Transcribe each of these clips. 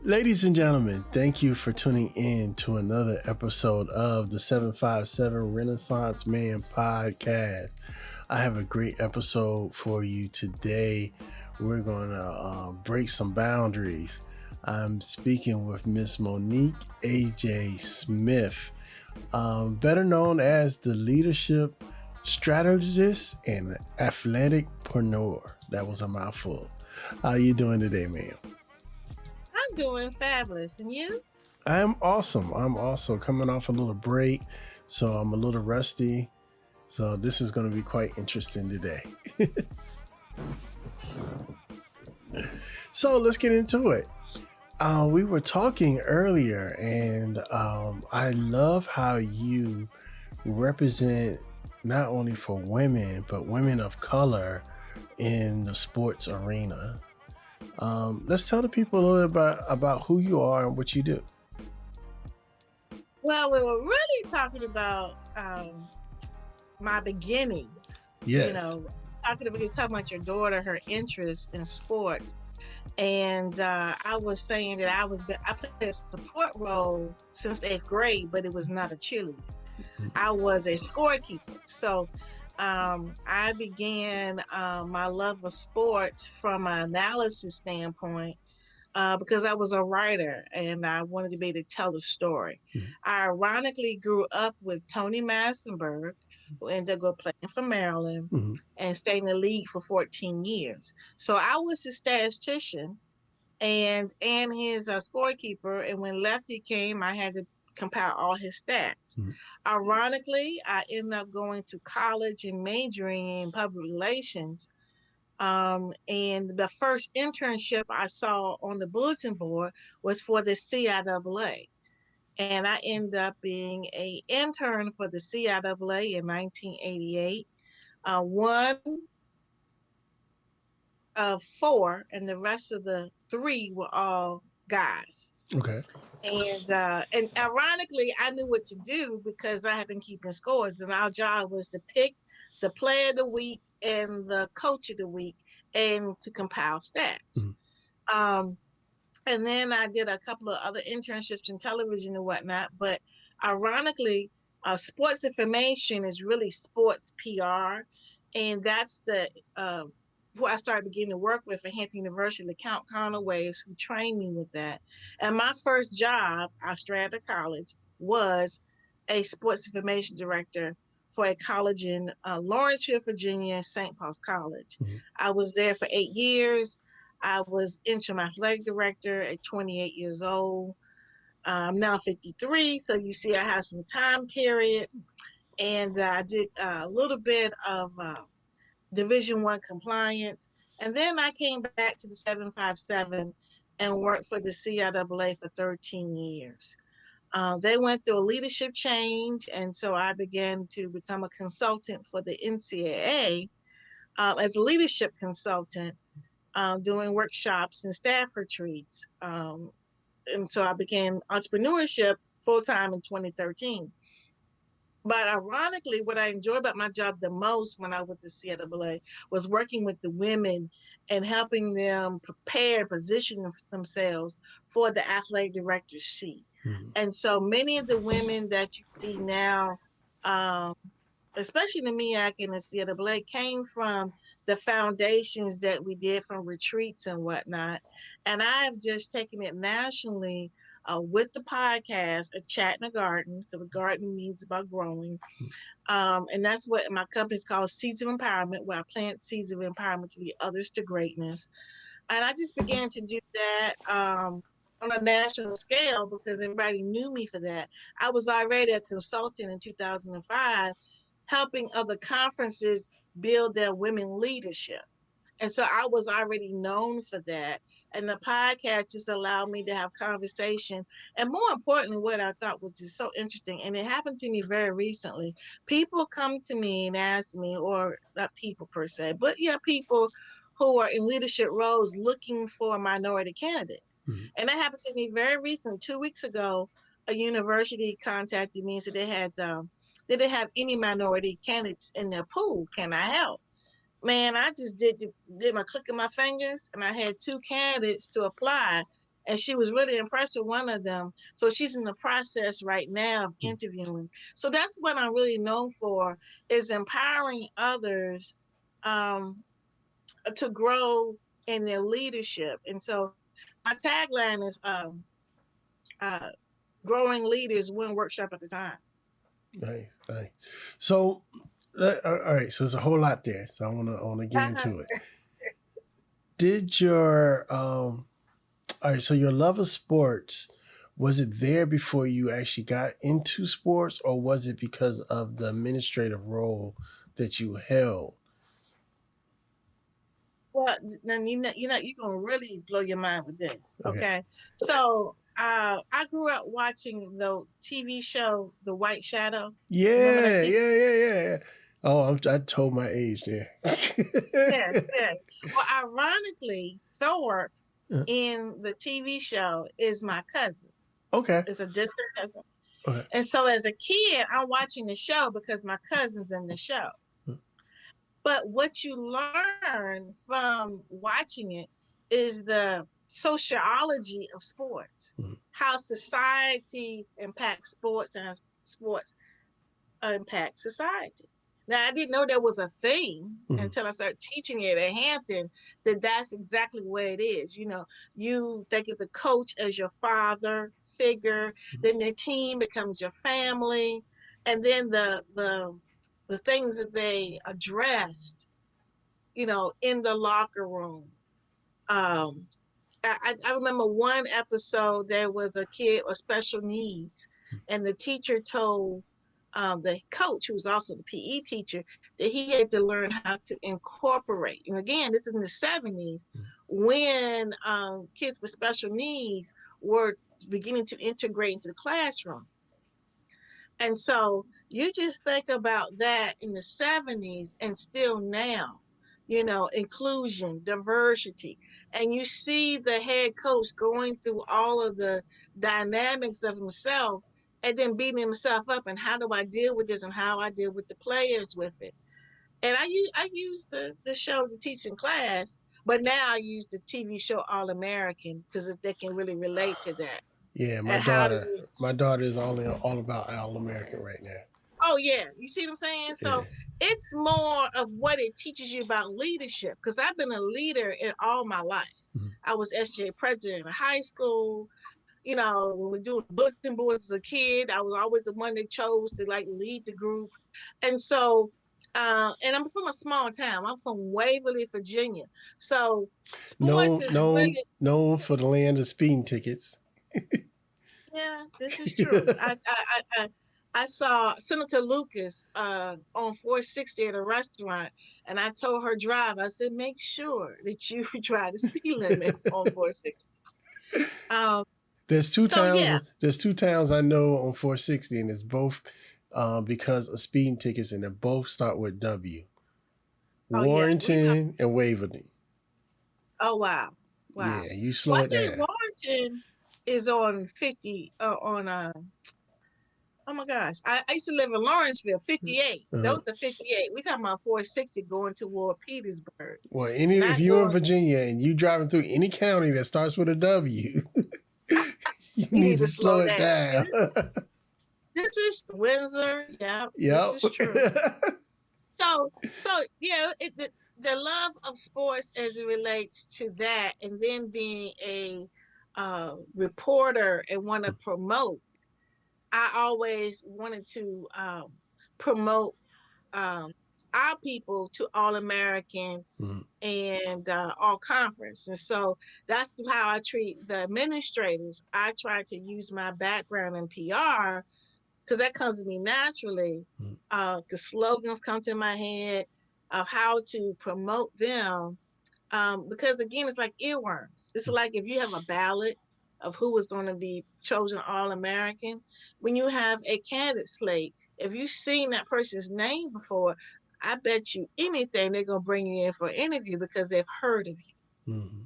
Ladies and gentlemen, thank you for tuning in to another episode of the 757 Renaissance Man podcast. I have a great episode for you today. We're going to break some boundaries. I'm speaking with Miss Monique A.J. Smith, better known as the leadership strategist and athleticpreneur. That was a mouthful. How you doing today, ma'am? I'm doing fabulous. And you? I'm awesome. I'm also coming off a little break, so I'm a little rusty. So this is going to be quite interesting today. So let's get into it. We were talking earlier, and I love how you represent not only for women, but women of color in the sports arena. Let's tell the people a little bit about who you are and what you do. Well, we were really talking about my beginnings. Yes. You know, talking about your daughter, her interest in sports. And I was saying that I played a support role since 8th grade, but it was not a cheerleader. Mm-hmm. I was a scorekeeper. So I began my love of sports from an analysis standpoint because I was a writer and I wanted to be able to tell a story. Mm-hmm. I ironically grew up with Tony Massenberg, who ended up playing for Maryland, mm-hmm. and stayed in the league for 14 years. So I was his statistician and his scorekeeper. And when Lefty came, I had to compile all his stats. Mm-hmm. Ironically, I ended up going to college and majoring in public relations. And the first internship I saw on the bulletin board was for the CIAA. And I ended up being an intern for the CIAA in 1988. One of four, and the rest of the three were all guys. Okay. And ironically, I knew what to do because I had been keeping scores, and our job was to pick the player of the week and the coach of the week, and to compile stats. Mm-hmm. And then I did a couple of other internships in television and whatnot. But ironically, sports information is really sports PR, and that's the who I started beginning to work with at Hampton University, the Count Conaway's, who trained me with that. And my first job, straight out of college, was a sports information director for a college in Lawrenceville, Virginia, St. Paul's College. Mm-hmm. I was there for 8 years. I was interim athletic director at 28 years old. I'm now 53, so you see I have some time period. And I did a little bit of Division I compliance. And then I came back to the 757 and worked for the CIAA for 13 years. They went through a leadership change, and so I began to become a consultant for the NCAA as a leadership consultant, doing workshops and staff retreats. And so I began entrepreneurship full-time in 2013. But ironically, what I enjoyed about my job the most when I went to CIAA was working with the women and helping them prepare, position themselves for the athletic director's seat. Mm-hmm. And so many of the women that you see now, especially the MEAC and the CIAA, came from the foundations that we did from retreats and whatnot. And I've just taken it nationally with the podcast, A Chat in a Garden, because the garden means about growing. And that's what my company's called, Seeds of Empowerment, where I plant seeds of empowerment to lead others to greatness. And I just began to do that on a national scale because everybody knew me for that. I was already a consultant in 2005, helping other conferences build their women leadership. And so I was already known for that. And the podcast just allowed me to have conversation. And more importantly, what I thought was just so interesting, and it happened to me very recently. People come to me and ask me, or not people per se, but yeah, people who are in leadership roles looking for minority candidates. Mhm. And that happened to me very recently. 2 weeks ago, a university contacted me and said they didn't have any minority candidates in their pool. Can I help? Man, I just did my click of my fingers, and I had two candidates to apply, and she was really impressed with one of them. So she's in the process right now of Mhm. interviewing. So that's what I'm really known for, is empowering others um, to grow in their leadership. And so my tagline is uh, growing leaders one workshop at a time. Nice, nice. So, all right. So there's a whole lot there. So I want to get into it. Did your all right? So your love of sports, was it there before you actually got into sports, or was it because of the administrative role that you held? Well, then you're gonna really blow your mind with this. Okay. Okay, so I grew up watching the TV show The White Shadow. Remember that Yeah, TV? yeah, yeah, yeah. Oh, I told my age there. Yes, yes. Well, ironically, Thor in the TV show is my cousin. Okay. It's a distant cousin. Okay. And so as a kid, I'm watching the show because my cousin's in the show. But what you learn from watching it is the sociology of sports, Mhm. how society impacts sports and how sports impact society. Now, I didn't know there was a thing Mhm. until I started teaching it at Hampton, that that's exactly what it is. You think of the coach as your father figure, then the team becomes your family, and then the things that they addressed, in the locker room. Um, I remember one episode, there was a kid with special needs, and the teacher told the coach, who was also the PE teacher, that he had to learn how to incorporate. And again, this is in the 70s, when kids with special needs were beginning to integrate into the classroom. And so you just think about that in the 70s and still now, inclusion, diversity. And you see the head coach going through all of the dynamics of himself and then beating himself up. And how do I deal with this, and how I deal with the players with it? And I use the show to teach in class, but now I use the TV show All American because they can really relate to that. Yeah, my And how do daughter. you My daughter is all about All American right now. Oh yeah, you see what I'm saying? Yeah. So it's more of what it teaches you about leadership, because I've been a leader in all my life. Mhm. I was SJ president of high school. When we were doing bulletin boards as a kid, I was always the one that chose to like lead the group. And so, and I'm from a small town. I'm from Waverly, Virginia. So sports Known, is known, really, known for the land of speeding tickets. yeah, this is true. I saw Senator Lucas on 460 at a restaurant, and I told her drive. I said, make sure that you try the speed limit on 460. Um, There's two so towns. yeah, There's two towns I know on 460, and it's both because of speeding tickets, and they both start with W. oh yeah, we know. Warrington and Waverly. Oh wow, wow. Yeah, you Well, slow I it think down. Warrington is on 50. On Oh my gosh, I used to live in Lawrenceville, 58. Uh-huh. Those are 58. We talking about 460 going toward Petersburg, Well, if not you're in going. Virginia and you driving through any county that starts with a W, you You need need to to slow slow it down. down. This is Windsor. Yeah, this Yep. is true. So yeah, the love of sports as it relates to that, and then being a reporter and want to promote. I always wanted to promote um, our people to All American Mhm. and all conference. And so that's how I treat the administrators. I try to use my background in PR, because that comes to me naturally. Mhm. The slogans come to my head of how to promote them Because again, it's like earworms. It's like if you have a ballot of who is going to be chosen All American, when you have a candidate slate, if you've seen that person's name before, I bet you anything they're going to bring you in for an interview because they've heard of you. Mm-hmm.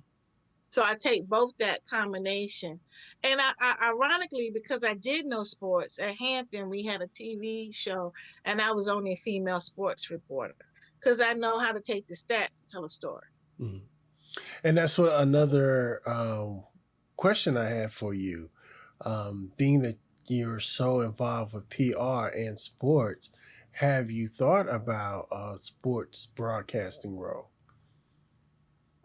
So I take both that combination. And ironically, because I did know sports at Hampton, we had a TV show and I was only a female sports reporter because I know how to take the stats and tell a story. Mm-hmm. And that's what another question I have for you. Being that you're so involved with PR and sports, have you thought about a sports broadcasting role?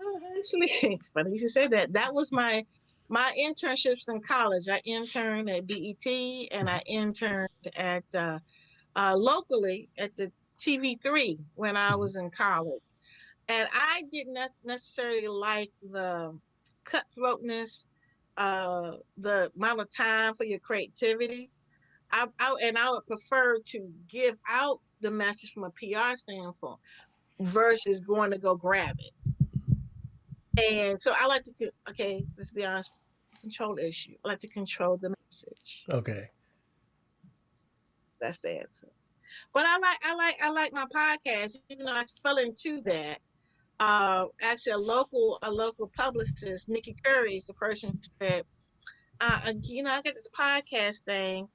Oh, actually, it's funny you should say that. That was my internships in college. I interned at BET and I interned at locally at the TV3 when I Mm-hmm. was in college. And I didn't necessarily like the cutthroatness, the amount of time for your creativity. I would prefer to give out the message from a PR standpoint versus going to go grab it. And so I like to, okay, let's be honest, control issue. I like to control the message. Okay. That's the answer. But I like my podcast, even though I fell into that. Actually, a local publicist, Nikki Curry, is the person who said, I got this podcast thing.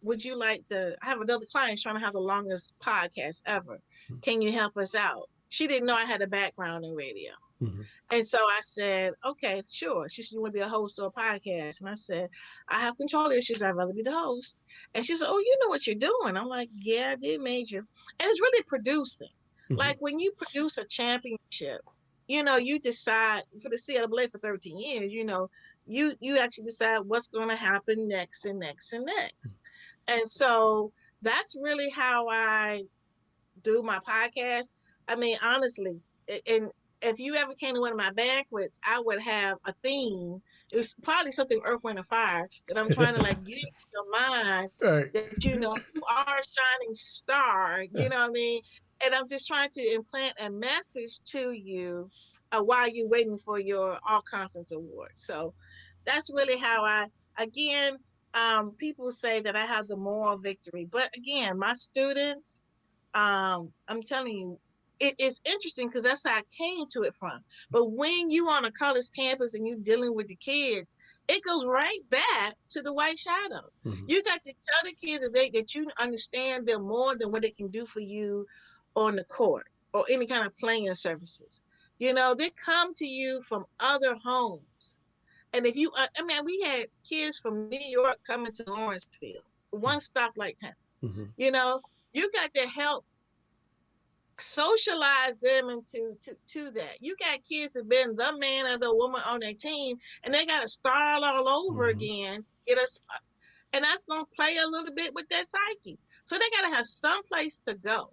Would you like to? I have another client trying to have the longest podcast ever. Can you help us out? She didn't know I had a background in radio. Mm-hmm. And so I said, okay, sure. She said, you want to be a host or a podcast? And I said, I have control issues. I'd rather be the host. And she said, oh, you know what you're doing. I'm like, yeah, I did major. And it's really producing. Mm-hmm. Like when you produce a championship, you decide for the CLA for 13 years, you actually decide what's going to happen next and next and next. And so that's really how I do my podcast. I mean, honestly, and if you ever came to one of my banquets, I would have a theme. It was probably something Earth, Wind, and Fire that I'm trying to like get in your mind Right. that you are a shining star. You know what I mean? And I'm just trying to implant a message to you while you're waiting for your all conference award. So that's really how again, people say that I have the moral victory, but again, my students, I'm telling you, it is interesting because that's how I came to it from. But when you on a college campus and you dealing with the kids, it goes right back to the white shadow. Mm-hmm. You got to tell the kids that you understand them more than what they can do for you on the court or any kind of playing services. They come to you from other homes. And if you, I mean, we had kids from New York coming to Lawrenceville, one stoplight town. Mm-hmm. You know, you got to help socialize them into that. You got kids who've been the man or the woman on their team, and they got to start all over Mm-hmm. again. Get us, and that's going to play a little bit with their psyche. So they got to have some place to go.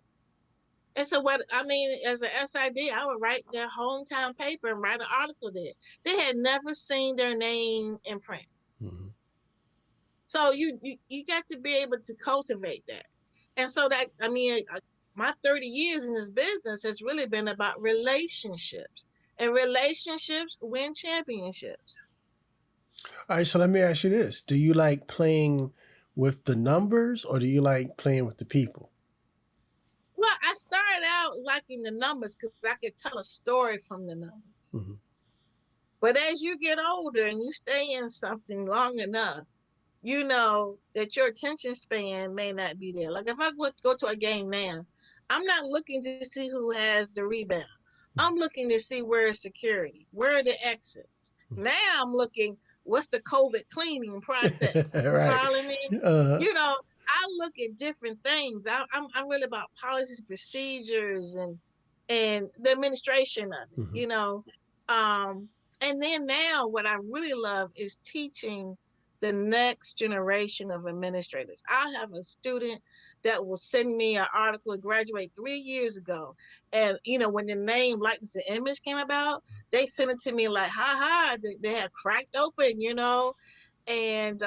And so what I mean, as an SID, I would write their hometown paper and write an article there. They had never seen their name in print. Mm-hmm. So you got to be able to cultivate that. And so that I mean, my 30 years in this business has really been about relationships. And relationships win championships. All right, so let me ask you this. Do you like playing with the numbers or do you like playing with the people? Well, I started out liking the numbers because I could tell a story from the numbers. Mm-hmm. But as you get older and you stay in something long enough, you know that your attention span may not be there. Like if I would go to a game now, I'm not looking to see who has the rebound. I'm looking to see where is security, where are the exits. Now I'm looking, what's the COVID cleaning process? You Right. follow me? Uh-huh. I look at different things. I'm really about policies, procedures, and the administration of it. Mm-hmm. Um, and then now, what I really love is teaching the next generation of administrators. I have a student that will send me an article, graduate 3 years ago. And, when the name, likeness, and image came about, they sent it to me like, ha ha, they had cracked open, And,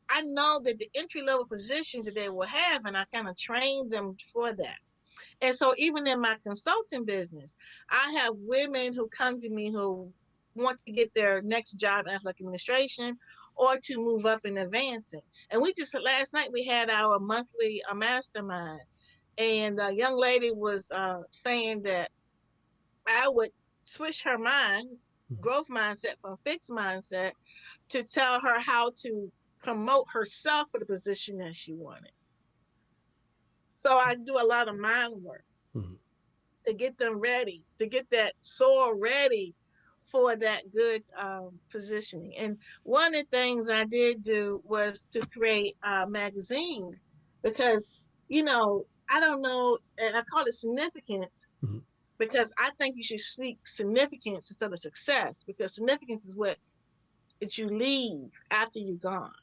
I know that the entry level positions that they will have, and I kind of train them for that. And so even in my consulting business, I have women who come to me who want to get their next job in athletic administration or to move up in advancing. And we just last night we had our monthly mastermind, and a young lady was saying that I would switch her mind, growth mindset from fixed mindset, to tell her how to promote herself for the position that she wanted. So I do a lot of mind work Mhm. to get them ready, to get that soul ready for that good positioning. And one of the things I did do was to create a magazine because, I don't know, and I call it significance Mhm. because I think you should seek significance instead of success, because significance is what that you leave after you're gone.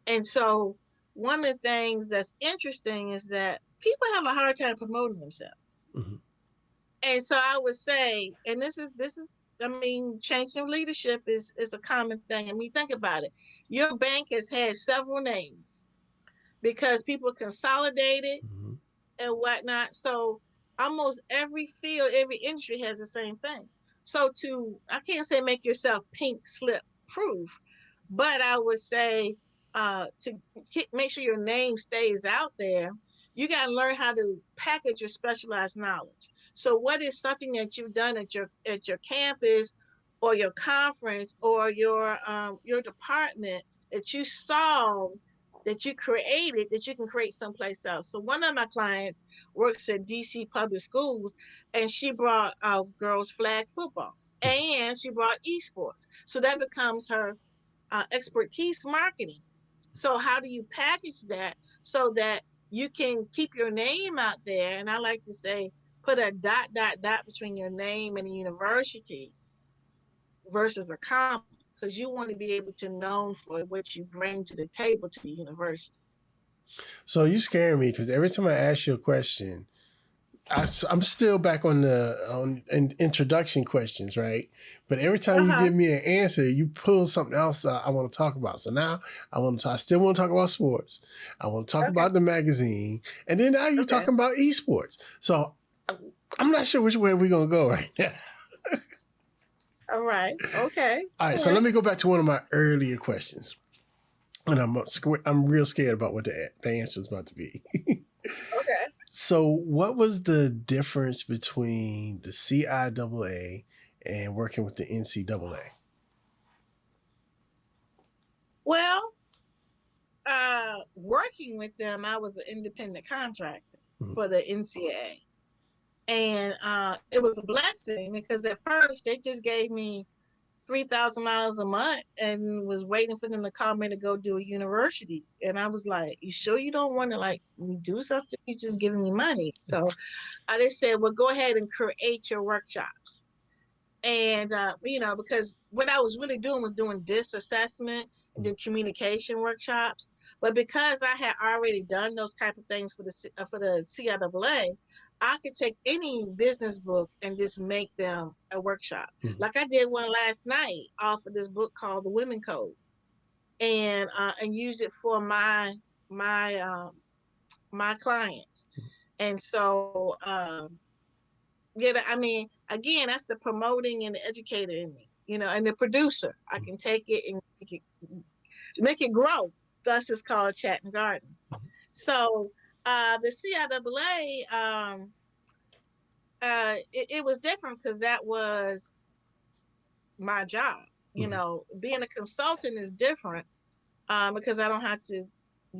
And so one of the things that's interesting is that people have a hard time promoting themselves. Mhm. And so I would say, and this is I mean, changing leadership is a common thing. I mean, think about it. Your bank has had several names because people consolidated Mhm. and whatnot. So almost every field, every industry has the same thing. So I can't say make yourself pink slip proof, but I would say to make sure your name stays out there, you got to learn how to package your specialized knowledge. So what is something that you've done at your campus or your conference or your department that you saw, that you created, that you can create someplace else. So one of my clients works at DC Public Schools, and she brought out girls flag football, and she brought esports. So that becomes her expertise marketing. So how do you package that so that you can keep your name out there? And I like to say, put a dot, dot, dot between your name and the university versus a comma, because you want to be able to know for what you bring to the table to the university. So you scare me because every time I ask you a question, I'm still back on the introduction questions, right? But every time you Uh-huh. give me an answer, you pull something else I want to talk about. So now I still want to talk about sports. I want to talk Okay. about the magazine, and then now you're Okay. talking about esports. So I'm not sure which way we're gonna go right now. All right. Okay. All right, All so let right. me go back to one of my earlier questions, and I'm real scared about what the answer is about to be. Okay. So, what was the difference between the CIAA and working with the NCAA? Well, working with them, I was an independent contractor Mhm. for the NCAA. And it was a blessing because at first they just gave me $3,000 a month and was waiting for them to call me to go do a university. And I was like, "You sure you don't want to like me do something? You just giving me money." So they said, "Well, go ahead and create your workshops." And because what I was really doing was doing disc assessment and then communication workshops. But because I had already done those type of things for the CIAA, I could take any business book and just make them a workshop. Mhm. Like I did one last night off of this book called The Women Code, and use it for my my clients. And so yeah, I mean, again, that's the promoting and the educator in me, and the producer. I can take it and make it grow. Thus, it's called Chat and Garden. So, the CIAA, it was different because that was my job. Mhm. Being a consultant is different because I don't have to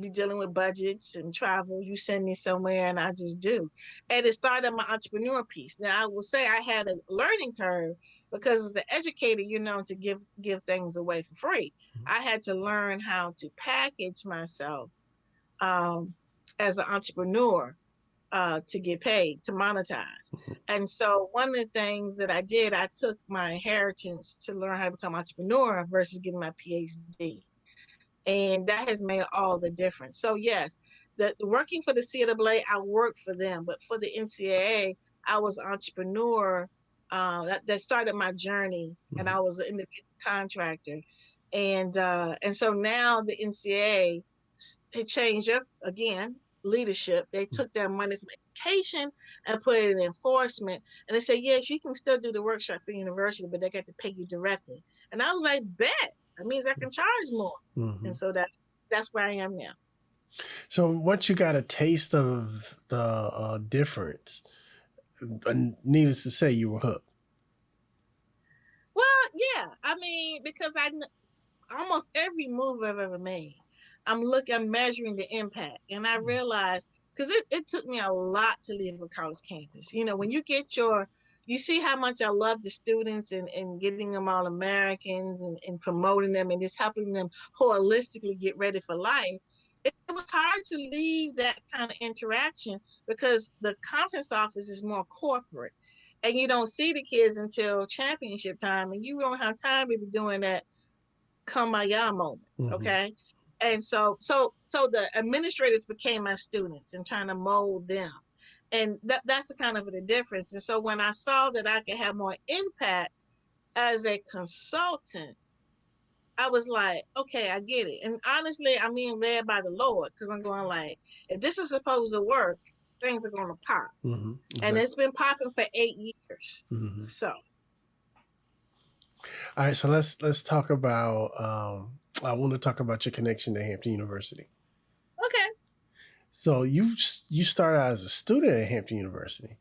be dealing with budgets and travel. You send me somewhere and I just do. And it started my entrepreneur piece. Now I will say I had a learning curve because as the educator, to give things away for free. I had to learn how to package myself um, as an entrepreneur to get paid, to monetize. And so one of the things that I did, I took my inheritance to learn how to become an entrepreneur versus getting my PhD, and that has made all the difference. So yes, the working for the CAA, I worked for them, but for the NCAA, I was an entrepreneur. That started my journey, and Mhm. I was an independent contractor, and so now the NCAA it changed again leadership. They took their money from education and put it in enforcement. And they said, yes, you can still do the workshop for the university, but they got to pay you directly. And I was like, bet. That means I can charge more. Mm-hmm. And so that's where I am now. So once you got a taste of the difference, needless to say, you were hooked. Well, yeah. I mean, because almost every move I've ever made, I'm measuring the impact. And I realized, because it took me a lot to leave a college campus. When you see how much I love the students and getting them all Americans and promoting them and just helping them holistically get ready for life. It was hard to leave that kind of interaction because the conference office is more corporate and you don't see the kids until championship time and you don't have time to be doing that kumbaya moments, Mm-hmm. okay? And so the administrators became my students and trying to mold them. And that's the kind of the difference. And so when I saw that I could have more impact as a consultant, I was like, okay, I get it. And honestly, I'm being led by the Lord because I'm going like, if this is supposed to work, things are going to pop. Mm-hmm. And Exactly. it's been popping for 8 years. Mm-hmm. So, All right, so let's talk about. I want to talk about your connection to Hampton University. okay. So you started out as a student at Hampton University.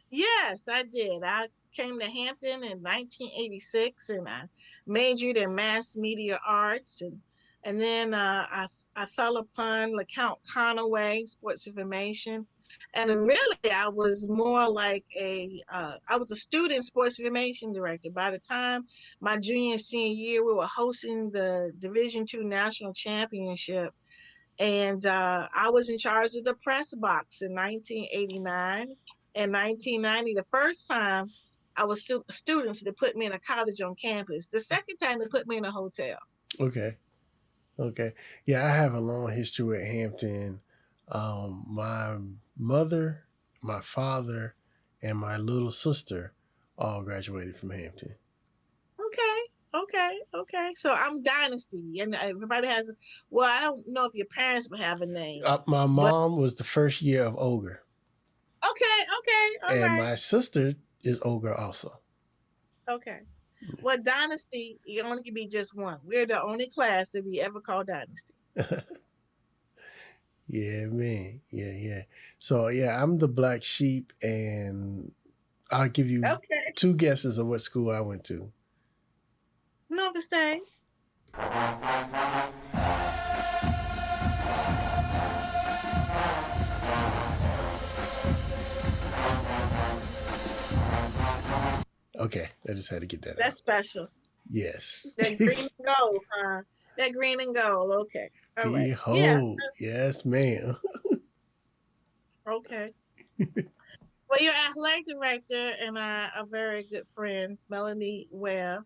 Yes, I did. I came to Hampton in 1986 and I majored in mass media arts and then I fell upon LeCount Conaway sports information and really I was more like I was a student sports information director. By the time my junior and senior year we were hosting the Division II national championship and I was in charge of the press box in 1989 and 1990. The first time I was students that put me in a cottage on campus. The second time they put me in a hotel. Okay. Okay. Yeah, I have a long history with Hampton. My mother, my father, and my little sister all graduated from Hampton. Okay, okay. So I'm Dynasty, and everybody has. Well, I don't know if your parents would have a name, My but mom was the first year of Ogre, okay, all and right, my sister is Ogre also. okay. Well, Dynasty, you only can be just one. We're the only class that we ever call Dynasty. Yeah, man. Yeah, yeah. So yeah, I'm the black sheep, and I'll give you Okay, two guesses of what school I went to. Nova State. Okay, I just had to get that That's out. special. Yes. That green and gold, huh? That green and gold. Okay. All right. Yeah. Behold. Yes, ma'am. Okay. Well, your athletic director and I are very good friends, Melanie Webb.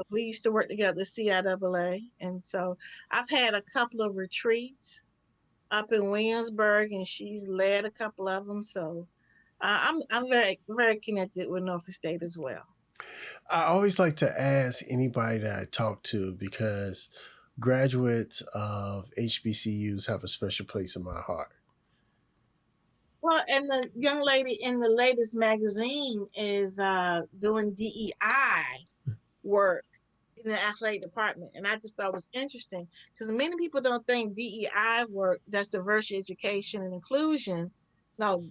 We used to work together at CIAA. And so I've had a couple of retreats up in Williamsburg, and she's led a couple of them. So I'm very, very connected with Norfolk State as well. I always like to ask anybody that I talk to because graduates of HBCUs have a special place in my heart. Well, and the young lady in the latest magazine is doing DEI work in the athletic department. And I just thought it was interesting because many people don't think DEI work, that's diversity, education, and inclusion. No,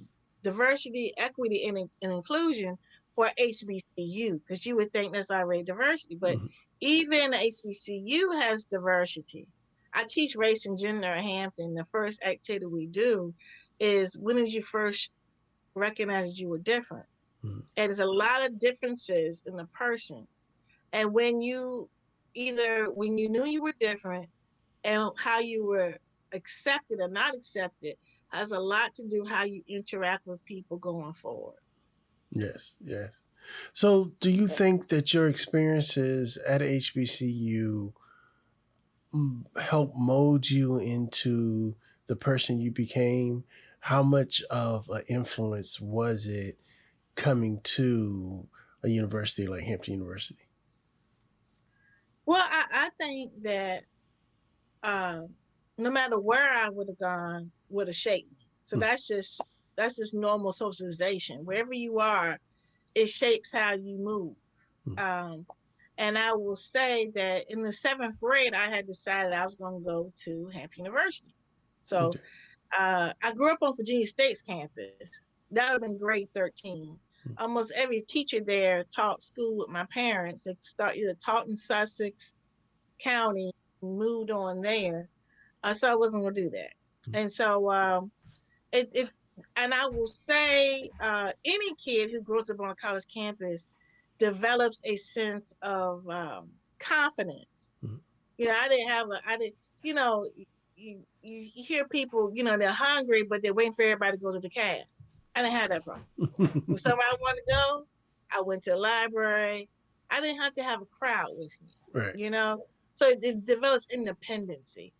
diversity, equity, and inclusion for HBCU because you would think that's already diversity. But Mhm. even HBCU has diversity. I teach race and gender at Hampton. The first activity we do is when did you first recognize you were different? Mhm. And there's a lot of differences in the person and when you knew you were different and how you were accepted or not accepted has a lot to do how you interact with people going forward. Yes, yes. So, do you think that your experiences at HBCU help mold you into the person you became? How much of an influence was it coming to a university like Hampton University? Well, I think that um, no matter where I would have gone, would have shaped me. So Mm, that's just that's just normal socialization. Wherever you are, it shapes how you move. Mm. Um, and I will say that in the seventh grade, I had decided I was going to go to Hampton University. So Okay. I grew up on Virginia State's campus. That would have been grade 13. Mm. Almost every teacher there taught school with my parents. They start either taught in Sussex County, moved on there. So I wasn't going to do that. Mm. And so it and I will say any kid who grows up on a college campus develops a sense of confidence. Mm. I didn't have a I didn't you know you hear people, they're hungry but they're waiting for everybody to go to the cab. I didn't have that problem. When somebody wanted to go, I went to the library. I didn't have to have a crowd with me, Right. you know. So it develops independency.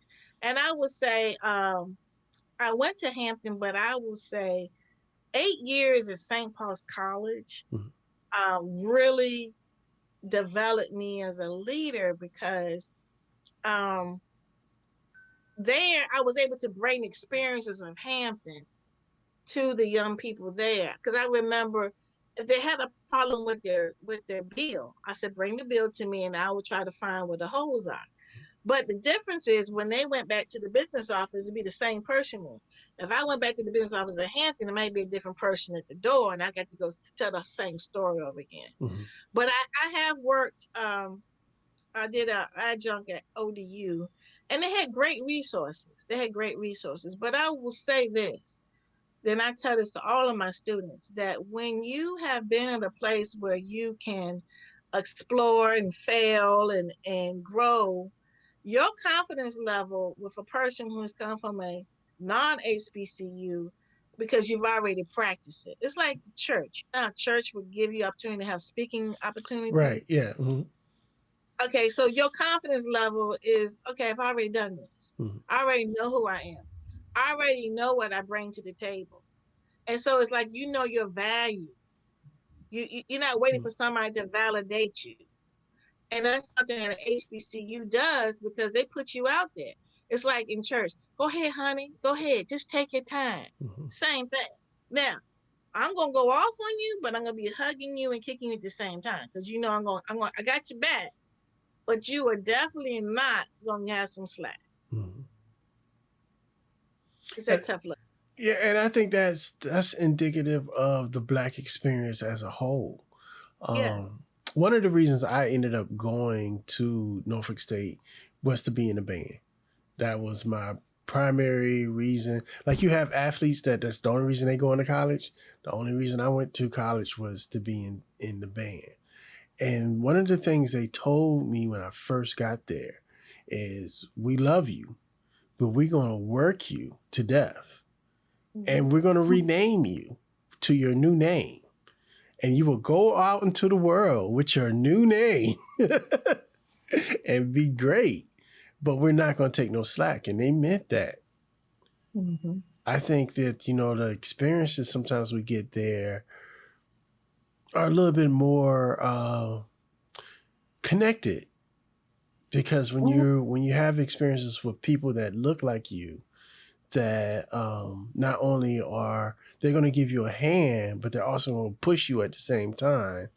And I would say I went to Hampton, but I will say 8 years at St. Paul's College Mm. really developed me as a leader because um, there I was able to bring experiences of Hampton to the young people there. Because I remember if they had a problem with their bill, I said, bring the bill to me and I will try to find where the holes are. But the difference is when they went back to the business office, it'd be the same person. If I went back to the business office at Hampton, it might be a different person at the door, and I got to go tell the same story over again. Mm. But I have worked. I did a adjunct at ODU, and they had great resources. They had great resources. But I will say this: then I tell this to all of my students that when you have been in a place where you can explore and fail and grow, your confidence level with a person who has come from a non-HBCU, because you've already practiced it. It's like the church. Church would give you opportunity to have speaking opportunity. Right. Yeah. Mm. Okay, so your confidence level is okay. I've already done this. Mm. I already know who I am. I already know what I bring to the table. And so it's like your value. You're not waiting Mm. for somebody to validate you. And that's something that HBCU does because they put you out there. It's like in church. Go ahead, honey. Go ahead. Just take your time. Mm. Same thing. Now, I'm gonna go off on you, but I'm gonna be hugging you and kicking you at the same time. Because I got your back, but you are definitely not gonna have some slack. Mm. It's And, that tough love. yeah, and I think that's indicative of the black experience as a whole. Yes. Um, One of the reasons I ended up going to Norfolk State was to be in a band. That was my primary reason. Like you have athletes that's the only reason they go into college. The only reason I went to college was to be in the band. And one of the things they told me when I first got there is we love you, but we're going to work you to death. Mm-hmm. And we're going to rename you to your new name. And you will go out into the world with your new name and be great. But we're not going to take no slack. And they meant that. Mm-hmm. I think that, the experiences sometimes we get there are a little bit more connected because when you have experiences with people that look like you, that not only are they're going to give you a hand, but they're also going to push you at the same time,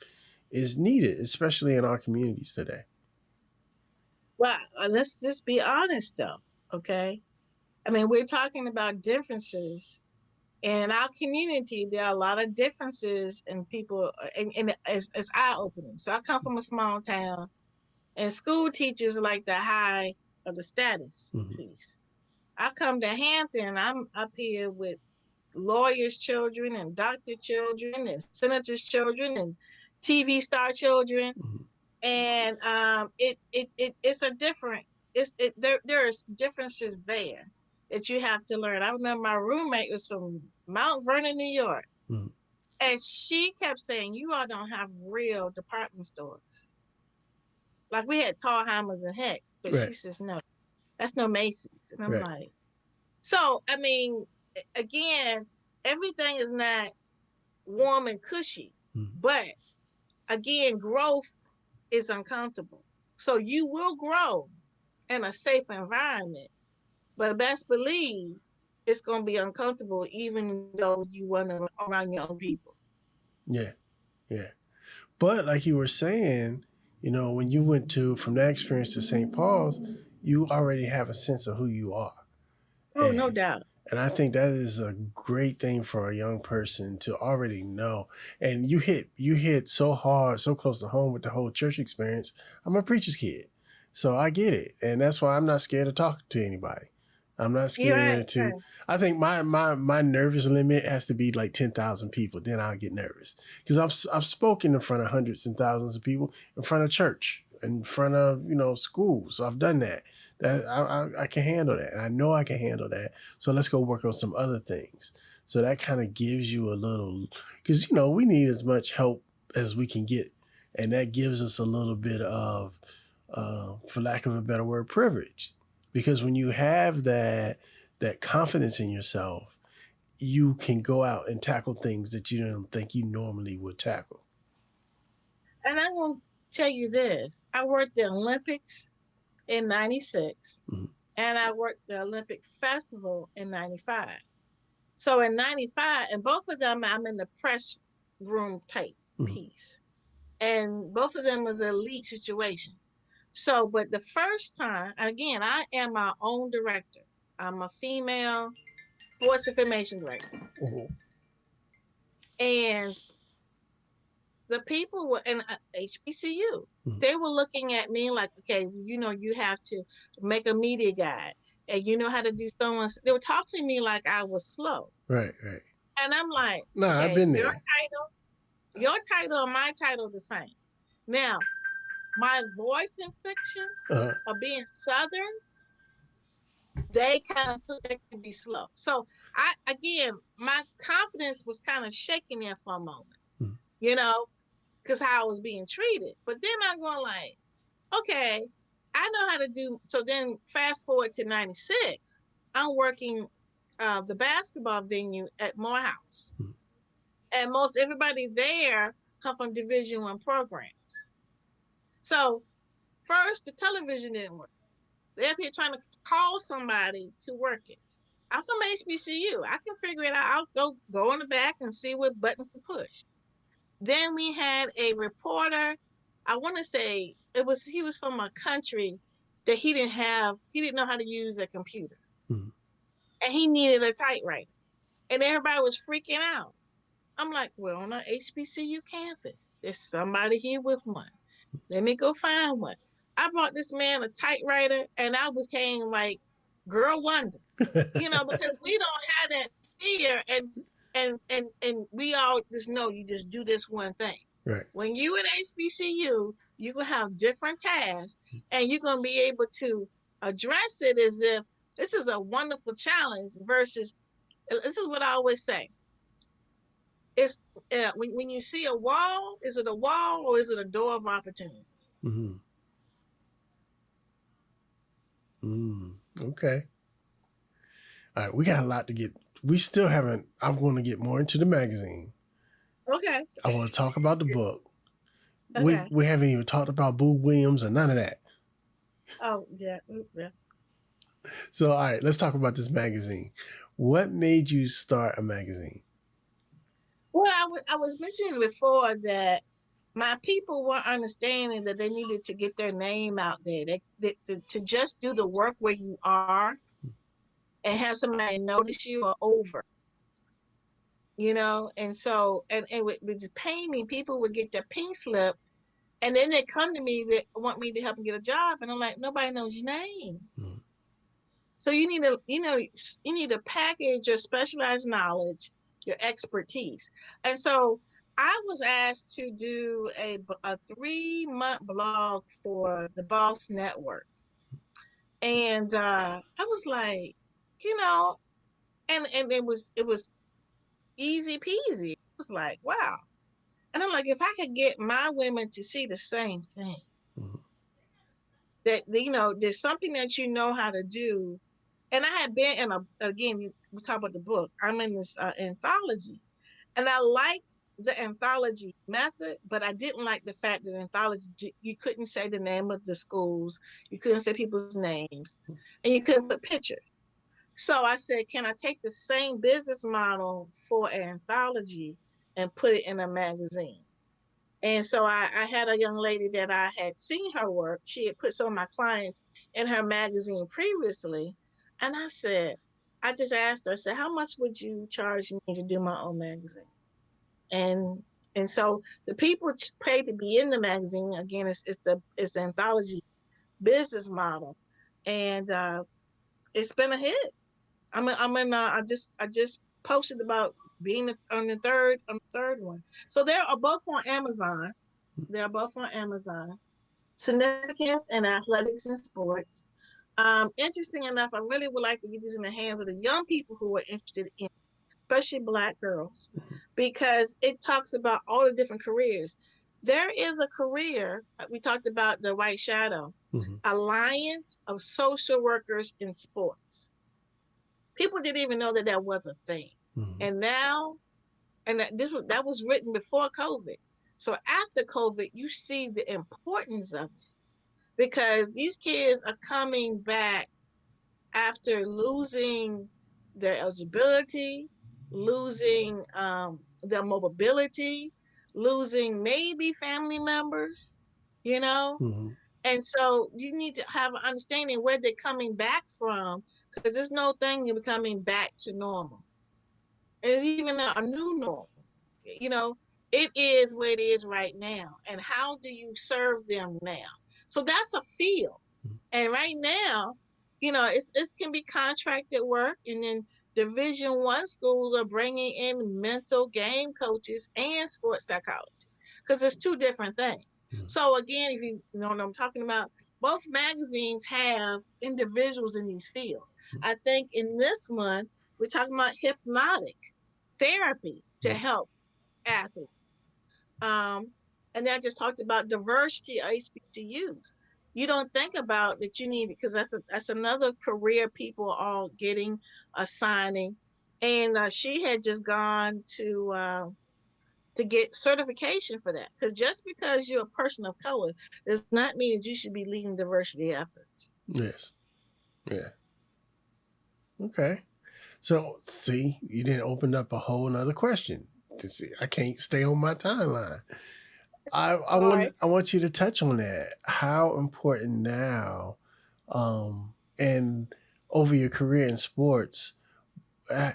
is needed, especially in our communities today. Well, let's just be honest though, okay? I mean, we're talking about differences in our community. There are a lot of differences in people, and it's eye opening. So I come from a small town, and school teachers like the high of the status Mm-hmm. piece. I come to Hampton, I'm up here with lawyers' children and doctor children and senators' children and TV star children, Mm-hmm. and it's a different there's differences there that you have to learn. I remember my roommate was from Mount Vernon, New York, Mm-hmm. and she kept saying, "You all don't have real department stores. Like we had Tallheimers and Hex," but Right, she says, "No, that's no Macy's." And I'm right. like, so I mean, again, everything is not warm and cushy, Mm-hmm. but again, growth is uncomfortable. So you will grow in a safe environment, but best believe it's going to be uncomfortable, even though you want to around your own people. Yeah, yeah. But like you were saying, when you went to from that experience to St. Paul's, you already have a sense of who you are. Oh, no And doubt. and I think that is a great thing for a young person to already know. And you hit so hard, so close to home with the whole church experience. I'm a preacher's kid. So I get it. And that's why I'm not scared to talk to anybody. I'm not You're right. scared to Right. I think my nervous limit has to be like 10,000 people. Then I'll get nervous. Because I've spoken in front of hundreds and thousands of people, in front of church, in front of, schools. So I've done that. That I can handle that. And I know I can handle that. So let's go work on some other things. So that kind of gives you a little, because we need as much help as we can get, and that gives us a little bit of, for lack of a better word, privilege. Because when you have that confidence in yourself, you can go out and tackle things that you don't think you normally would tackle. And I'm going to tell you this. I worked the Olympics in 96, Mm-hmm. and I worked the Olympic Festival in 95. So in 95, and both of them, I'm in the press room type Mm-hmm. piece. And both of them was an elite situation. So, but the first time, again, I am my own director. I'm a female sports information director. Mm-hmm. And the people were in HBCU. Mm-hmm. They were looking at me like, okay, you have to make a media guide and you know how to do so much. They were talking to me like I was slow. Right, right. And I'm like, Nah, I've okay, been your there. title, your title and my title the same. Now, my voice inflection Uh-huh. of being Southern, they kind of took that to be slow. So my confidence was kind of shaking there for a moment, Mm-hmm. you know, because how I was being treated. But then I'm going like, okay, I know how to do. So then fast forward to 96, I'm working the basketball venue at Morehouse. Mm-hmm. And most everybody there come from Division I programs. So first, the television didn't work. They're up here trying to call somebody to work it. I'm from HBCU. I can figure it out. I'll go in the back and see what buttons to push. Then we had a reporter. I want to say he was from a country that he didn't know how to use a computer. Mm-hmm. And he needed a typewriter. And everybody was freaking out. I'm like, we're on an HBCU campus. There's somebody here with one. Let me go find one. I brought this man a typewriter and I became like girl wonder, because we don't have that fear and we all just know you just do this one thing. Right. When you at HBCU, you're gonna have different tasks and you're gonna be able to address it as if this is a wonderful challenge versus this is what I always say. It's when you see a wall, is it a wall or is it a door of opportunity? Mm-hmm. Mm. Okay. All right. We got a lot to get. We still haven't. I'm going to get more into the magazine. Okay. I want to talk about the book. We Okay. we haven't even talked about Boo Williams or none of that. Oh yeah. Yeah. So all right, let's talk about this magazine. What made you start a magazine? Well, I was mentioning before that my people weren't understanding that they needed to get their name out there. To just do the work where you are and have somebody notice you are over, And so, and with paying me, people would get their pink slip and then they come to me that want me to help them get a job. And I'm like, nobody knows your name. Mm-hmm. So you need to package your specialized knowledge, your expertise. And so I was asked to do a 3-month blog for the Boss Network. And I was like, you know, and it was easy peasy. It was like, wow. And I'm like, if I could get my women to see the same thing, Mm-hmm. that there's something that you know how to do. And I had been in we talk about the book. I'm in this anthology, and I like the anthology method, but I didn't like the fact that anthology you couldn't say the name of the schools, you couldn't say people's names, and you couldn't put pictures. So I said, can I take the same business model for an anthology and put it in a magazine? And so I had a young lady that I had seen her work. She had put some of my clients in her magazine previously. And I just asked her, I said, how much would you charge me to do my own magazine? And and so the people paid to be in the magazine, again, it's the anthology business model. And it's been a hit. I just posted about being on the third one. So they are both on Amazon. They're both on Amazon. Significance in athletics and sports. Interesting enough, I really would like to get these in the hands of the young people who are interested in, especially Black girls, because it talks about all the different careers. There is a career, we talked about the White Shadow, Mm-hmm. Alliance of Social Workers in Sports. People didn't even know that that was a thing. Mm-hmm. And now, that was written before COVID. So after COVID, you see the importance of it because these kids are coming back after losing their eligibility, losing their mobility, losing maybe family members, you know? Mm-hmm. And so you need to have an understanding where they're coming back from because there's no thing you're coming back to normal. It's even a new normal. You know, it is what it is right now. And how do you serve them now? So that's a field. And right now, it can be contracted work, and then Division 1 schools are bringing in mental game coaches and sports psychology because it's two different things. Mm-hmm. So again, if you know what I'm talking about, both magazines have individuals in these fields. I think in this one, we're talking about hypnotic therapy to help athletes. Um, and then I just talked about diversity of HBCUs. You don't think about that you need because that's another career people are all getting assigning. And she had just gone to get certification for that because just because you're a person of color does not mean that you should be leading diversity efforts. Yes. Yeah. Okay. So see, you didn't open up a whole nother question. To see, I can't stay on my timeline. All right. I want you to touch on that. How important now, and over your career in sports, uh,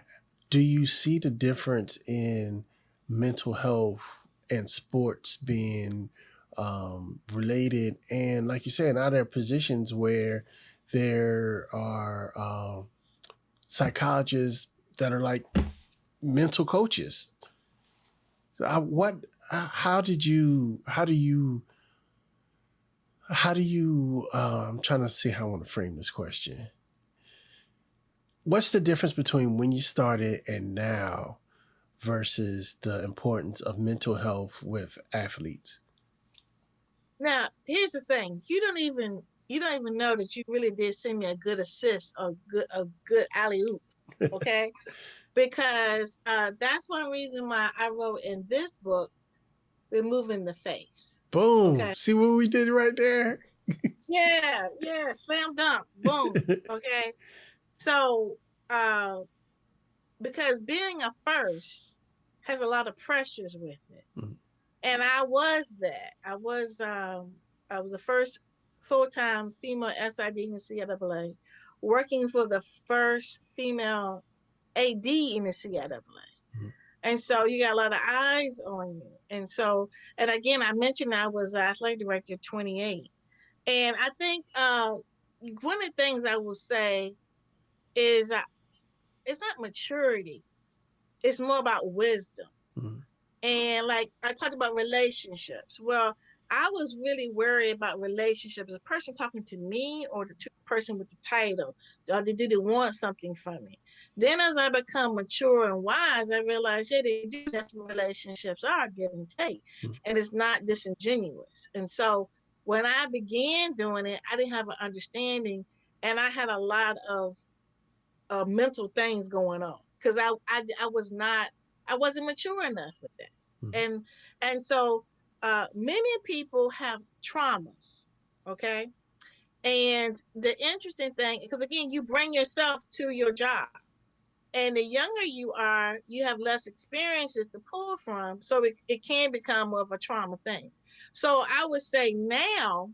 do you see the difference in mental health and sports being related? And like you said, are there positions where there are psychologists that are like mental coaches? So how did you, how do you, I'm trying to see how I want to frame this question. What's the difference between when you started and now versus the importance of mental health with athletes? Now, here's the thing: you don't even know that you really did send me a good assist or a good alley oop. Okay, because that's one reason why I wrote in this book, Removing the Face. Boom. Okay. See what we did right there? Yeah, yeah, slam dunk, boom. Okay. So, uh, because being a first has a lot of pressures with it. And I was that. I was the first full-time female SID in the CIAA, working for the first female AD in the CIAA. And so you got a lot of eyes on you. And again, I mentioned I was athletic director at 28. And I think one of the things I will say is it's not maturity, it's more about wisdom. Mhm. And like I talked about relationships. Well, I was really worried about relationships. The person talking to me or the person with the title, did they want something from me? Then as I become mature and wise, I realize, yeah, they do. That's what relationships are, give and take. And it's not disingenuous. And so when I began doing it, I didn't have an understanding and I had a lot of mental things going on because I was not I wasn't mature enough with that, Mhm. and so many people have traumas, okay, And the interesting thing, because again, you bring yourself to your job. And the younger you are, you have less experiences to pull from. So it can become more of a trauma thing. So I would say now,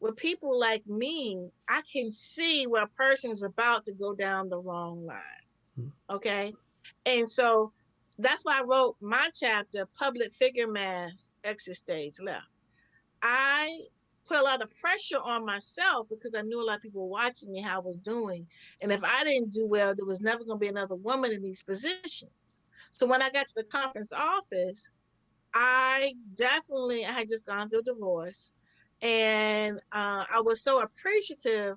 with people like me, I can see where a person is about to go down the wrong line. Mm-hmm. Okay. And so that's why I wrote my chapter, Public Figure Mask, Exit Stage Left. I put a lot of pressure on myself because I knew a lot of people were watching me how I was doing. And if I didn't do well, there was never going to be another woman in these positions. So when I got to the conference office, I had just gone through a divorce, and I was so appreciative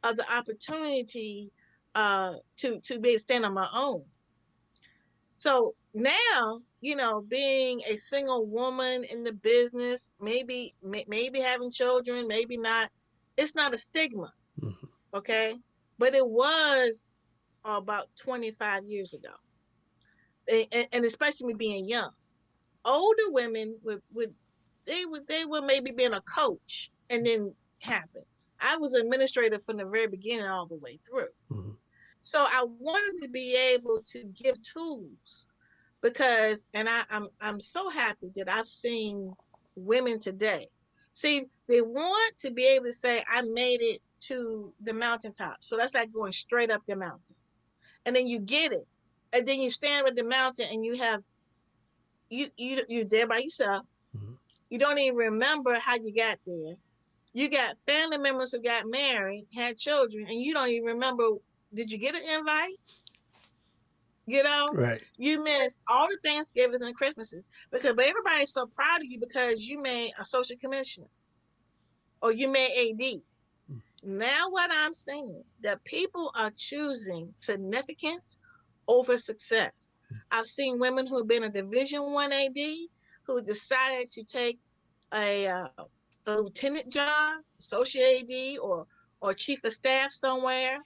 of the opportunity to be able to stand on my own. So now, being a single woman in the business, maybe having children, maybe not, it's not a stigma, Mm-hmm. okay? But it was about 25 years ago, and especially me being young. Older women would maybe being a coach and then happen. I was administrator from the very beginning all the way through. Mm-hmm. So I wanted to be able to give tools because, and I'm so happy that I've seen women today. See, they want to be able to say, I made it to the mountaintop. So that's like going straight up the mountain. And then you get it. And then you stand at the mountain and you're there by yourself. Mm-hmm. You don't even remember how you got there. You got family members who got married, had children, and you don't even remember, did you get an invite? You know, Right. you miss all the Thanksgivings and Christmases but everybody's so proud of you because you made a social commissioner or you made AD. Now what I'm saying, that people are choosing significance over success. I've seen women who have been a Division One AD who decided to take a uh, a lieutenant job, associate AD, or chief of staff somewhere,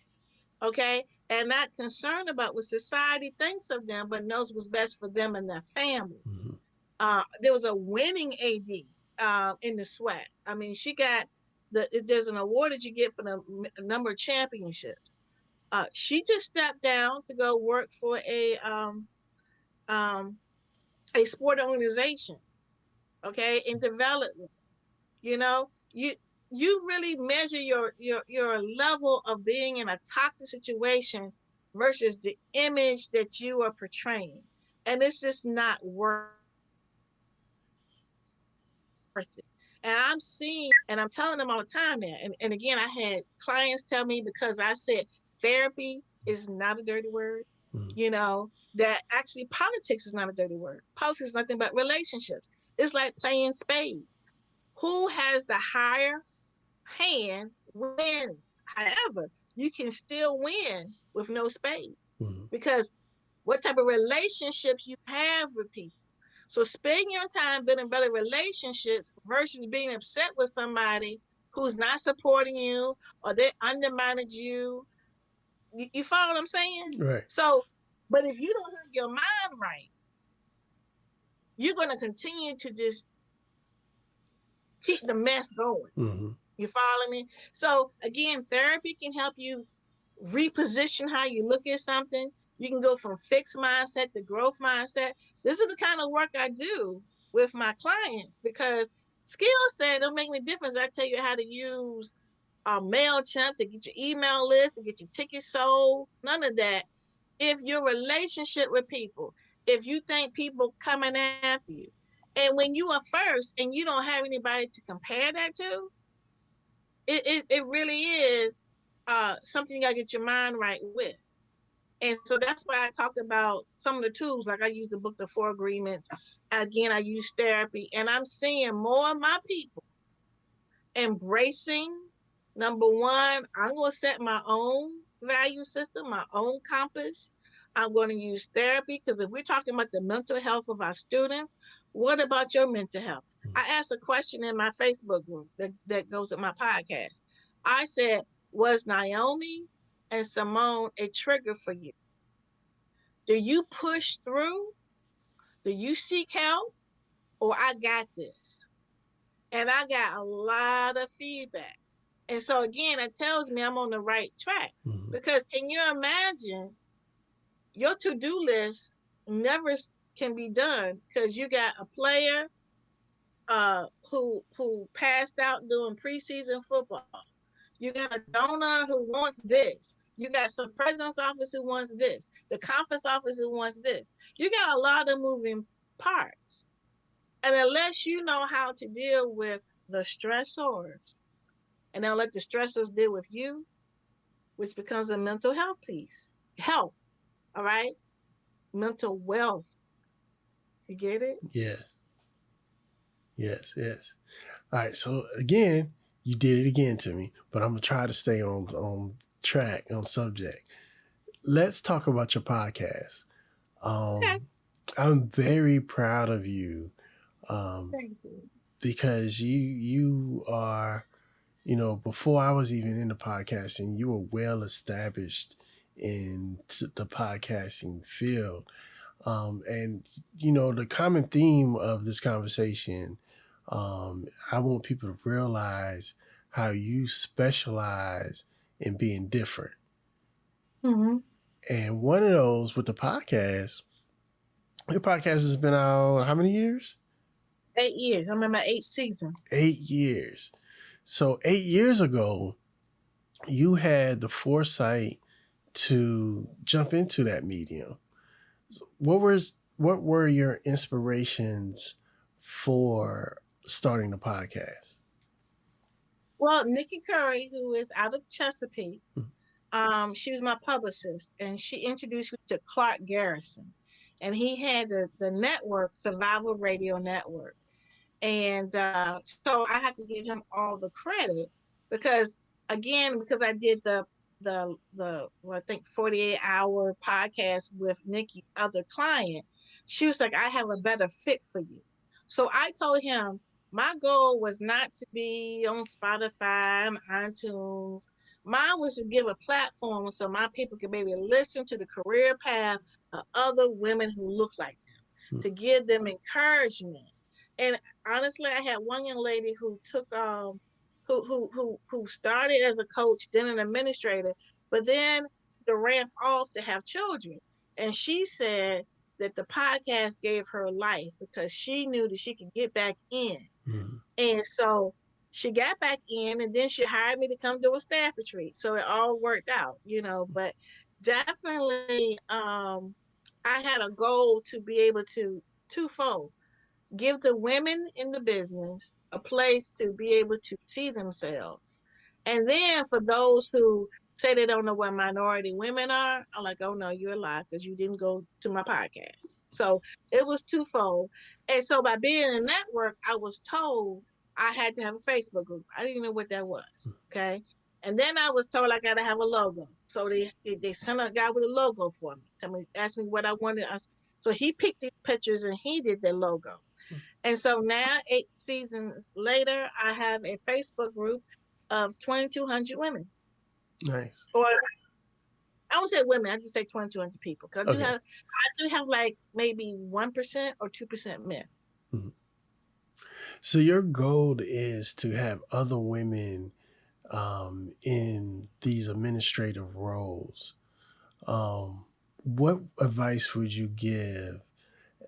okay, and not concerned about what society thinks of them, but knows what's best for them and their family. Mm-hmm. There was a winning AD in the SWAT. I mean, she got there's an award that you get for the number of championships. She just stepped down to go work for um, a sport organization, okay, in development. You know, you really measure your level of being in a toxic situation versus the image that you are portraying, and it's just not worth it. And I'm seeing, and I'm telling them all the time now. And again, I had clients tell me because I said therapy is not a dirty word, Mm-hmm. that actually politics is not a dirty word. Politics is nothing but relationships. It's like playing spades. Who has the higher hand wins. However, you can still win with no spade Mm-hmm. because what type of relationships you have with people. So spend your time building better relationships versus being upset with somebody who's not supporting you or they undermined you. You follow what I'm saying? Right. So, but if you don't have your mind right, you're going to continue to just keep the mess going. Mm-hmm. You follow me? So again, therapy can help you reposition how you look at something. You can go from fixed mindset to growth mindset. This is the kind of work I do with my clients because skill set don't make me difference. I tell you how to use MailChimp to get your email list, to get your tickets sold. None of that. If your relationship with people, if you think people coming after you, and when you are first and you don't have anybody to compare that to, it really is something you gotta get your mind right with. And so that's why I talk about some of the tools. Like I use the book, The Four Agreements. Again, I use therapy, and I'm seeing more of my people embracing. Number one, I'm going to set my own value system, my own compass. I'm going to use therapy because if we're talking about the mental health of our students, what about your mental health? I asked a question in my Facebook group that goes with my podcast. I said, was Naomi and Simone a trigger for you? Do you push through? Do you seek help? Or I got this? And I got a lot of feedback. And so again, it tells me I'm on the right track. Mm-hmm. Because can you imagine your to-do list never can be done because you got a player who passed out doing preseason football. You got a donor who wants this. You got some president's office who wants this. The conference office who wants this. You got a lot of moving parts. And unless you know how to deal with the stressors, and then let the stressors deal with you, which becomes a mental health piece. Health, all right? Mental wealth. You get it? Yes, yes, yes. All right. So again, you did it again to me, but I'm gonna try to stay on track on subject. Let's talk about your podcast. Okay. I'm very proud of you, um, Thank you. because you are, before I was even into podcasting, you were well established in the podcasting field. And the common theme of this conversation, I want people to realize how you specialize in being different. Mm-hmm. And one of those with the podcast, your podcast has been out how many years? 8 years. I'm in my eighth season. 8 years. So 8 years ago, you had the foresight to jump into that medium. What were your inspirations for starting the podcast? Well, Nikki Curry, who is out of Chesapeake, she was my publicist, and she introduced me to Clark Garrison, and he had the network, Survival Radio Network. And so I have to give him all the credit because again, because I did the well, I think 48-hour podcast with Nikki's other client, she was like, I have a better fit for you. So I told him my goal was not to be on Spotify and iTunes. Mine was to give a platform so my people could maybe listen to the career path of other women who look like them, to give them encouragement. And honestly, I had one young lady who took who started as a coach, then an administrator, but then the ramp off to have children. And she said that the podcast gave her life because she knew that she could get back in. Mm-hmm. And so she got back in, and then she hired me to come do a staff retreat. So it all worked out. But definitely, I had a goal to be able to twofold give the women in the business a place to be able to see themselves. And then for those who say they don't know what minority women are, I'm like, oh no, you're a lie because you didn't go to my podcast. So it was twofold. And so by being in a network, I was told I had to have a Facebook group. I didn't know what that was. Okay. And then I was told I got to have a logo. So they sent a guy with a logo for me. Asked me what I wanted. So he picked the pictures and he did the logo. And so now, 8 seasons later, I have a Facebook group of 2,200 women. Nice. Or I don't say women, I just say 2,200 people. Because Okay. I do have like maybe 1% or 2% men. Mm-hmm. So your goal is to have other women, in these administrative roles. What advice would you give?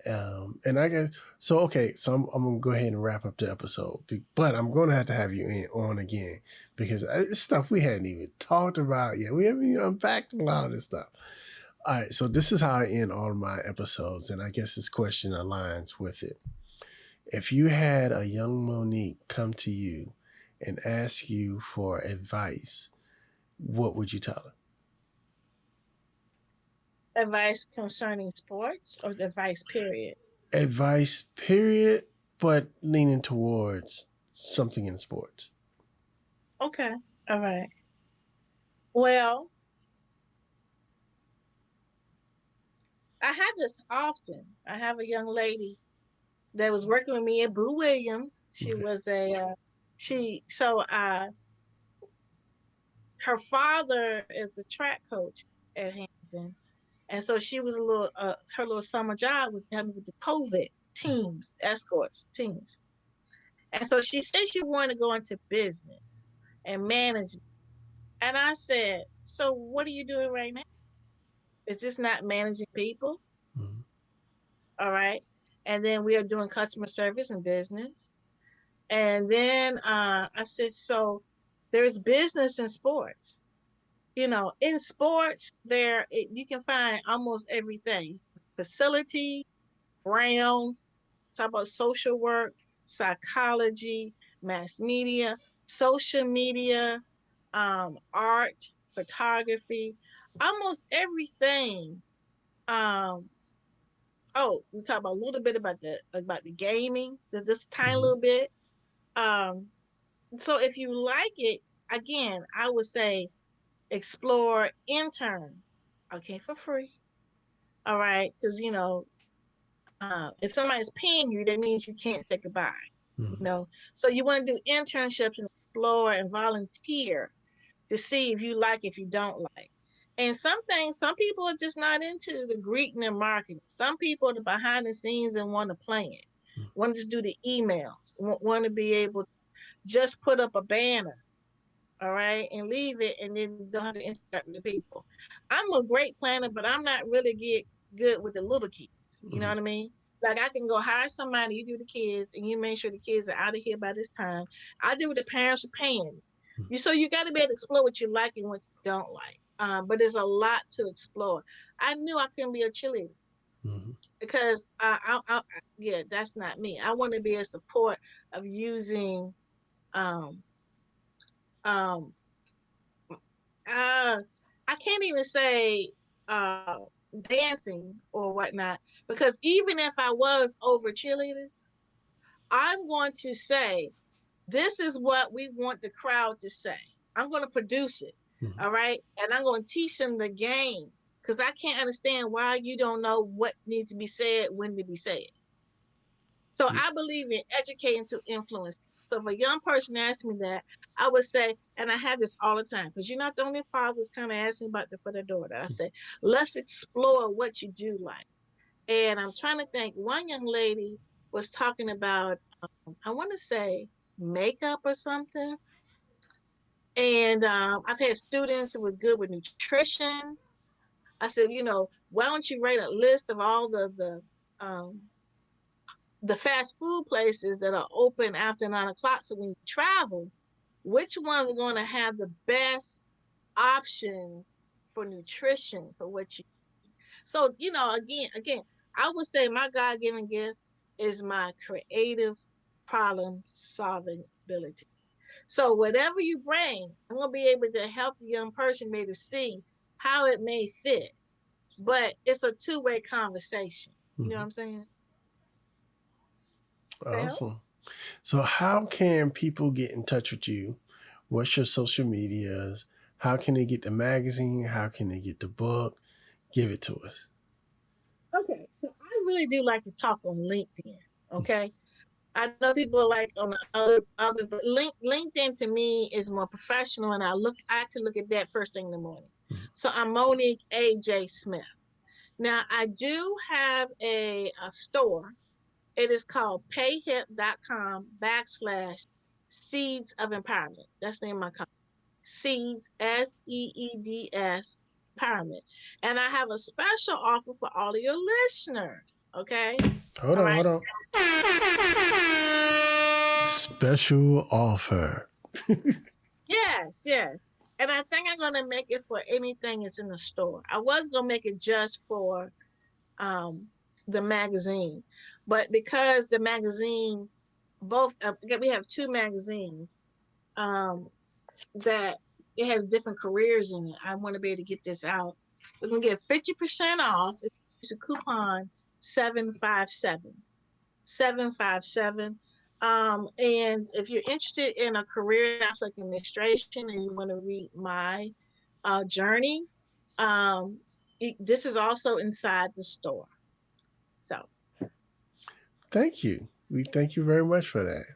And I guess so. Okay, so I'm gonna go ahead and wrap up the episode, but I'm gonna have to have you on again because it's stuff we hadn't even talked about yet. We haven't even unpacked a lot of this stuff. All right, so this is how I end all of my episodes, and I guess this question aligns with it. If you had a young Monique come to you and ask you for advice, what would you tell her? Advice concerning sports or advice, period? Advice, period, but leaning towards something in sports. Okay. All right. Well, I had this often. I have a young lady that was working with me at Boo Williams. She Okay. was her father is the track coach at Hampton. And so she was her little summer job was to help me with the COVID teams, escorts teams. And so she said she wanted to go into business. and management. And I said, so what are you doing right now? Is this not managing people? Mm-hmm. All right. And then we are doing customer service and business. And then I said, so there's business in sports. In sports, you can find almost everything: facility, grounds, talk about social work, psychology, mass media, social media, art, photography, almost everything. Um, oh, we talk about a little bit about the gaming, just a tiny Mm-hmm. little bit. Um, so if you like it, again, I would say explore intern, okay, for free. All right, because if somebody's paying you, that means you can't say goodbye. You Mm-hmm. know, so you want to do internships and explore and volunteer to see if you like, if you don't like. And some people are just not into the greeting and marketing. Some people are behind the scenes and want to plan it, want to just do the emails, want to be able to just put up a banner, all right, and leave it, and then don't have to interact with the people. I'm a great planner, but I'm not really get good with the little kids. You know Mm-hmm. what I mean? Like I can go hire somebody, you do the kids, and you make sure the kids are out of here by this time. I do what the parents are paying. So you got to be able to explore what you like and what you don't like. But there's a lot to explore. I knew I couldn't be a cheerleader Mm-hmm. because yeah, that's not me. I want to be a support of using um um uh I can't even say dancing or whatnot, because even if I was over cheerleaders, I'm going to say this is what we want the crowd to say. I'm going to produce it. Mm-hmm. All right. And I'm going to teach them the game, because I can't understand why you don't know what needs to be said, when to be said. So Yeah. I believe in educating to influence. So if a young person asks me that, I would say, and I have this all the time, because you're not the only fathers kind of asking about for their daughter. I say, let's explore what you do like. And I'm trying to think. One young lady was talking about, I want to say makeup or something. And I've had students who were good with nutrition. I said, why don't you write a list of all um, the fast food places that are open after 9 o'clock. So when you travel, which ones are going to have the best options for nutrition for what you. So again, I would say my God-given gift is my creative problem solving ability. So whatever you bring, I'm gonna be able to help the young person be able to see how it may fit. But it's a two-way conversation. You know what Mm-hmm. I'm saying? That help? Awesome. So, how can people get in touch with you? What's your social medias? How can they get the magazine? How can they get the book? Give it to us. Okay, so I really do like to talk on LinkedIn. Okay, I know people are like on the other, but LinkedIn to me is more professional, and I actually look at that first thing in the morning. Mm-hmm. So I'm Monique A. Smith. Now I do have a store. It is called payhip.com/seeds of empowerment. That's the name of my company. Seeds, SEEDS, empowerment. And I have a special offer for all of your listeners. Okay. Hold All on, right. hold on. Special offer. Yes, yes. And I think I'm gonna make it for anything that's in the store. I was gonna make it just for um the magazine, but because the magazine, both we have two magazines, um that it has different careers in it. I want to be able to get this out. We're gonna get 50% off if you use a coupon 757. 757. And if you're interested in a career in athletic administration and you want to read my journey, this is also inside the store. So Thank you. We thank you very much for that.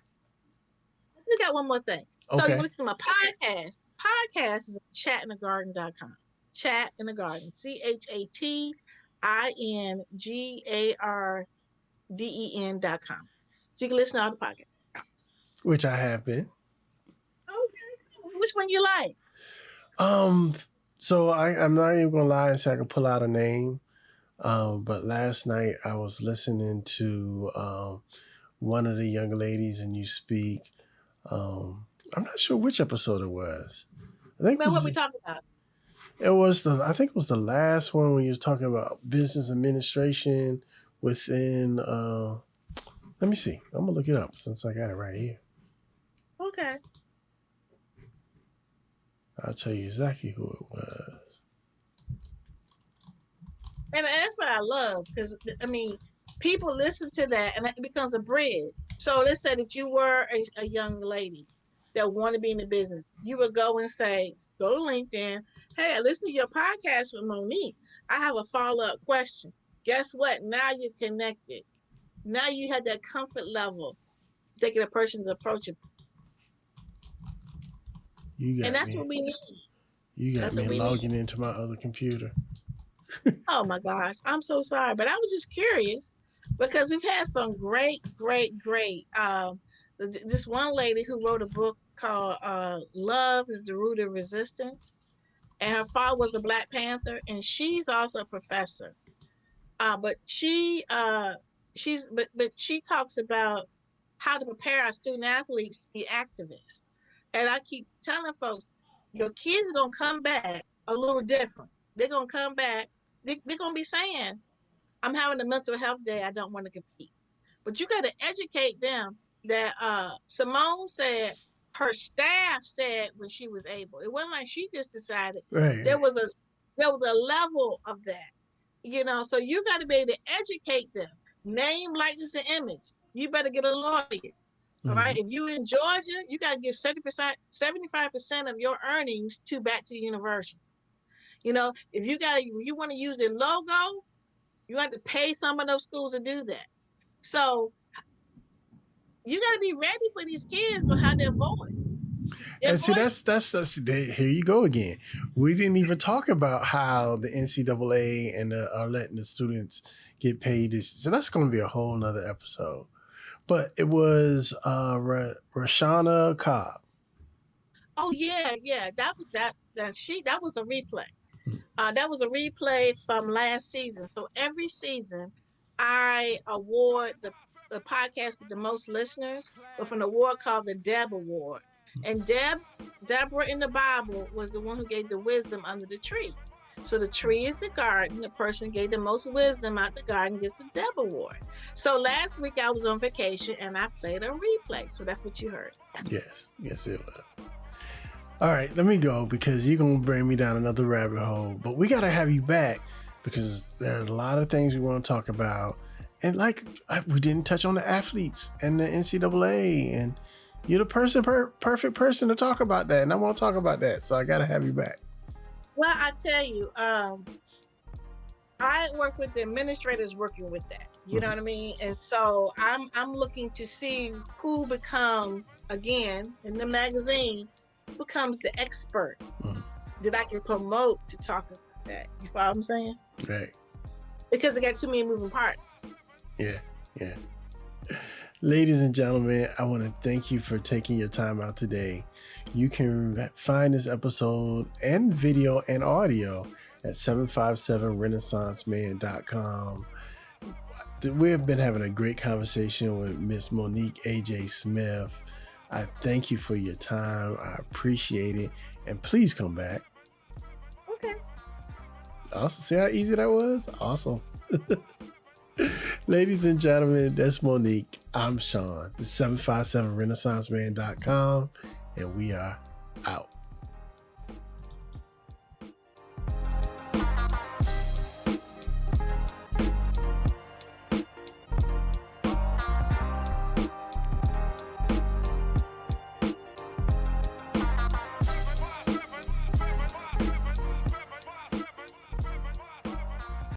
we got one more thing. So you Okay. want to listen to my podcast? Podcast is on chatinthegarden.com. Chat in the Garden. ChatInTheGarden.com. So you can listen to all the podcasts. Which I have been. Okay. which one you like? So I'm not even gonna lie and say I can pull out a name. But last night I was listening to one of the young ladies and you speak. I'm not sure which episode it was. I think Well, what we talking about? I think it was the last one when you was talking about business administration within let me see. I'm gonna look it up since I got it right here. Okay. I'll tell you exactly who it was. And that's what I love because, I mean, people listen to that and it becomes a bridge. So let's say that you were a young lady that want to be in the business. You would go and say, go to LinkedIn. Hey, I listened to your podcast with Monique. I have a follow-up question. Guess what? Now you're connected. Now you have that comfort level thinking a person's approachable. You And got that's me. what we need. You got That's me what we need. logging into my other computer. Oh my gosh, I'm so sorry, but I was just curious because we've had some great. This one lady who wrote a book called "Love Is the Root of Resistance," and her father was a Black Panther, and she's also a professor. But she talks about how to prepare our student athletes to be activists, and I keep telling folks, your kids are gonna come back a little different. They're gonna come back. They're gonna be saying, "I'm having a mental health day. I don't want to compete." But you got to educate them that Simone said her staff said when she was able. It wasn't like she just decided. Right. There was a level of that, so you got to be able to educate them. Name, likeness, and image. You better get a lawyer. All Mm-hmm. right. If you in Georgia, you got to give 70%, 75% of your earnings back to the university. If you want to use their logo, you have to pay some of those schools to do that. So you got to be ready for these kids to have their voice. And see, here you go again. We didn't even talk about how the NCAA and are letting the students get paid. So that's going to be a whole nother episode. But it was Rashana Cobb. Oh yeah. That was that was a replay. That was a replay from last season. So every season, I award the podcast with the most listeners with an award called the Deb Award. And Deborah in the Bible was the one who gave the wisdom under the tree. So the tree is the garden. The person gave the most wisdom out the garden gets the Deb Award. So last week I was on vacation and I played a replay. So that's what you heard. Yes, it was. All right, let me go because you're going to bring me down another rabbit hole. But we got to have you back because there are a lot of things we want to talk about. And we didn't touch on the athletes and the NCAA. And you're the perfect person to talk about that. And I want to talk about that. So I got to have you back. Well, I tell you, I work with the administrators working with that. You know what I mean? And so I'm looking to see who becomes, again, in the magazine, becomes the expert that I can promote to talk about that. You follow what I'm saying? Right. Because it got too many moving parts. Yeah. Ladies and gentlemen, I want to thank you for taking your time out today. You can find this episode and video and audio at 757renaissanceman.com. We have been having a great conversation with Miss Monique A.J. Smith. I thank you for your time. I appreciate it. And please come back. Okay. Awesome. See how easy that was? Awesome. Ladies and gentlemen, that's Monique. I'm Sean. The 757renaissanceman.com. And we are out.